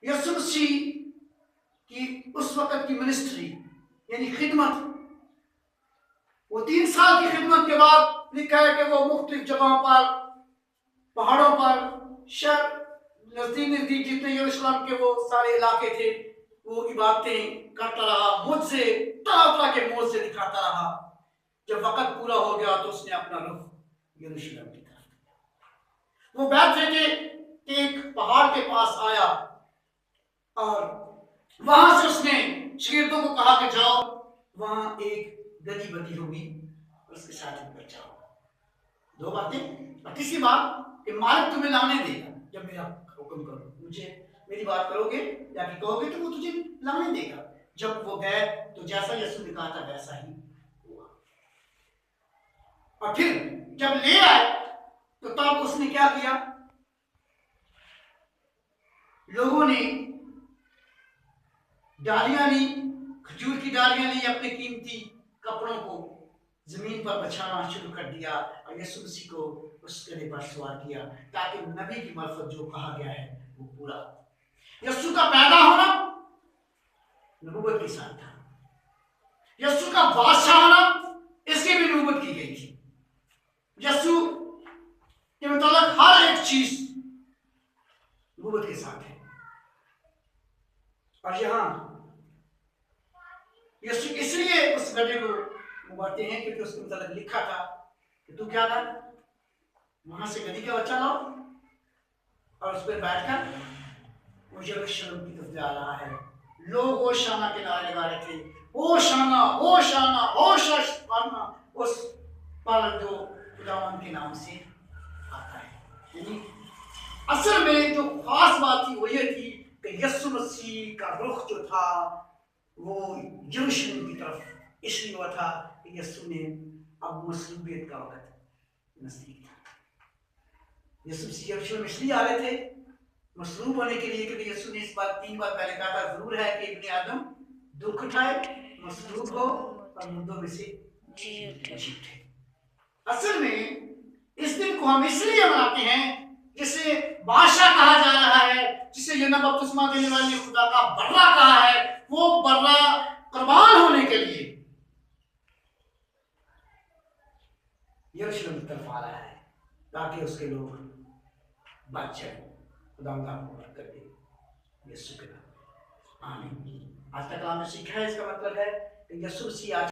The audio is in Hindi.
यीशु मसीह की उस वक्त की मिनिस्ट्री यानी खिदमत, वो 3 साल की खिदमत के बाद लिखा है कि वो मुख्तलिफ जगहों पर, पहाड़ों पर, शहर नजदीक नजदीक जितने यरूशलेम के वो सारे इलाके थे, वो इबादतें करता रहा, मुझसे तरह तरह के मोज से दिखाता रहा। जब वक्त पूरा हो गया तो उसने अपना रुख यरूशलेम की तरफ किया। वो बैतफगे के एक पहाड़ के पास आया और वहां से उसने शागिर्दों को कहा कि जाओ, वहां एक गधी बंधी होगी, उसके साथ ऊपर जाओ। 2 बातें। और तीसरी बात कि मालिक तुम्हें लाने देगा, जब मेरा हुक्म करो, मुझे मेरी बात करोगे या कि कहोगे तो वो तुझे लाने देगा। जब वो गए तो जैसा यीशु ने कहा था वैसा ही हुआ। और फिर जब ले आए तो तब उसने क्या किया? लोगों ने डालियां ली, खजूर की डालियां ली, अपने कीमती कपड़ों को जमीन पर बिछाना शुरू कर दिया और यीशु मसीह को उस गधे पर सवार किया, ताकि नबी की मार्फत जो कहा गया है वो पूरा। यीशु का पैदा होना नबूवत के साथ था। यीशु का बादशाह होना, इसकी भी नबूवत की गई थी। यीशु के मुताबिक हर एक चीज नबूवत के साथ है। और यहां यीशु इसलिए उस गधे को मारते हैं क्योंकि उसके मुताबिक लिखा था कि तू क्या कर, वहां से गधी का बच्चा लाओ और उस पर बैठकर वो यरूशलेम की तरफ जा रहा है। लोग होशाना के नारे लगा रहे थे, होशाना होशाना होशाना, उस पर जो खुदावन के नाम से आता है। यानी असल में जो खास बात थी वो ये थी कि यीशु मसीह का रुख जो था वो यरूशलेम की तरफ इसलिए हुआ था कि यीशु ने अब मसलूबियत का वक्त नजदीक था। यीशु मसीह यरूशलेम इसलिए आ रहे थे मसलूब होने के लिए, क्योंकि यीशु ने इस बात 3 बार पहले कहा था, जरूर है कि इब्ने आदम दुख उठाए, मसलूब हो और मुर्दों में से जी उठे। असल में इस दिन को हम इसलिए मनाते हैं जिसे बादशाह कहा जा रहा है, जिसे यूहन्ना बपतिस्मा देने वाले ने खुदा का बर्रा कहा है, वो बर्रा कुर्बान होने के लिए यरूशलेम की तरफ आ रहा है, ताकि उसके लोग बच जाए। खुदा को बरकत दे यीशु के नाम। आमीन। आज तक हमने सीखा है, इसका मतलब है कि यीशु मसीह